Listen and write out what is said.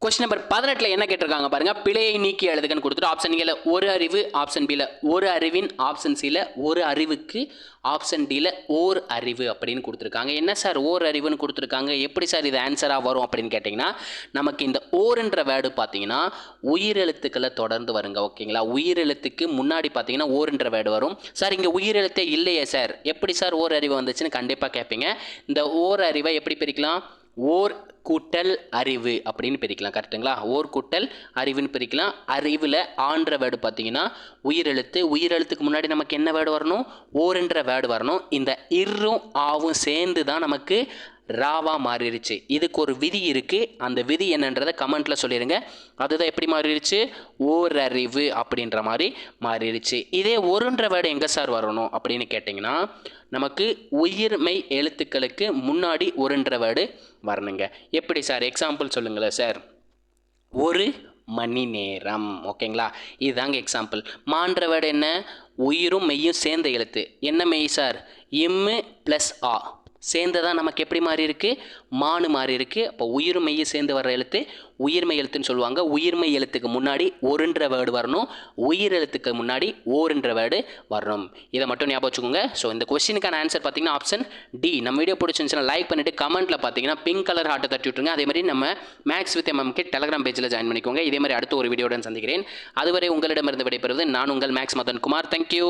Question number 18 என்ன கேட்டிருக்காங்க பாருங்க. பிழையை நீக்கி எழுதுகன்னு கொடுத்துட்டு ஆப்ஷன் ஏல ஒரு அறிவு, ஆப்ஷன் பில ஒரு அறிவின், ஆப்ஷன் சில ஒரு அறிவுக்கு, ஆப்ஷன் டில ஓர் அறிவு அப்படின்னு கொடுத்துருக்காங்க. என்ன சார் ஓர் அறிவுன்னு கொடுத்துருக்காங்க, எப்படி சார் இது ஆன்சராக வரும் அப்படின்னு கேட்டிங்கன்னா, நமக்கு இந்த ஓர்ன்ற வேர்டு பார்த்தீங்கன்னா உயிரெழுத்துக்களை தொடர்ந்து வருங்க. ஓகேங்களா, உயிரெழுத்துக்கு முன்னாடி பார்த்தீங்கன்னா ஓர்ன்ற வேர்டு வரும். சார் இங்கே உயிரெழுத்தே இல்லையே சார், எப்படி சார் ஓர் அறிவு வந்துச்சுன்னு கண்டிப்பாக கேட்பீங்க. இந்த ஓர் அறிவை எப்படி பிரிக்கலாம், ஓர் கூட்டல் அறிவு அப்படின்னு பிரிக்கலாம். கரெக்டுங்களா, ஓர் கூட்டல் அறிவுன்னு பிரிக்கலாம். அறிவில் ஆன்ற வேர்டு பார்த்தீங்கன்னா உயிரெழுத்து, உயிரெழுத்துக்கு முன்னாடி நமக்கு என்ன வேர்டு வரணும், ஓர்ன்ற வேர்டு வரணும். இந்த இர்ரும் ஆவும் சேர்ந்து தான் நமக்கு ராவா மாறிடுச்சு. இதுக்கு ஒரு விதி இருக்குது, அந்த விதி என்னன்றதை கமெண்ட்டில் சொல்லிடுங்க. அதுதான் எப்படி மாறிடுச்சு, ஓரறிவு அப்படின்ற மாதிரி மாறிடுச்சு. இதே ஒருன்ற வேர்டு எங்கே சார் வரணும் அப்படின்னு கேட்டிங்கன்னா, நமக்கு உயிர்மெய் எழுத்துக்களுக்கு முன்னாடி ஒருன்ற வேர்டு வரணுங்க. எப்படி சார், எக்ஸாம்பிள் சொல்லுங்களேன் சார். ஒரு மணி நேரம். ஓகேங்களா, இதுதாங்க எக்ஸாம்பிள். மான்ற வேர்டு என்ன, உயிரும் மெய்யும் சேர்ந்த எழுத்து. என்ன மெய் சார், இம்மு ப்ளஸ் ஆ சேர்ந்ததான் நமக்கு எப்படி மாறி இருக்கு, மானு மாறி இருக்கு. அப்போ உயிரும் மெய்யும் சேர்ந்து வர எழுத்து உயிர்மெய் எழுத்துன்னு சொல்லுவாங்க. உயிர்மெய் எழுத்துக்கு முன்னாடி ஒருன்ற வேர்டு வரணும், உயிர் எழுத்துக்கு முன்னாடி ஓருன்ற வேர்டு வரணும். இதை மட்டும் ஞாபகம் வச்சுக்கோங்க. ஸோ இந்த கொஸ்டினுக்கான ஆன்சர் பார்த்தீங்கன்னா ஆப்ஷன் டி. நம்ம வீடியோ பிடிச்சிருந்துச்சுன்னா லைக் பண்ணிட்டு கமெண்ட்டில் பார்த்தீங்கன்னா பிங்க் கலர் ஹார்ட்டை தட்டி விட்டுருங்க. அதே மாதிரி நம்ம மேக்ஸ் வித் எம்எம்கே டெலகிராம் பேஜில் ஜாயின் பண்ணிக்கோங்க. இதே மாதிரி அடுத்த ஒரு வீடியோடன் சந்திக்கிறேன். அதுவரை உங்களிடமிருந்து விடைபெறுவது நான் உங்கள் மேக்ஸ் மதன் குமார். தேங்க்யூ.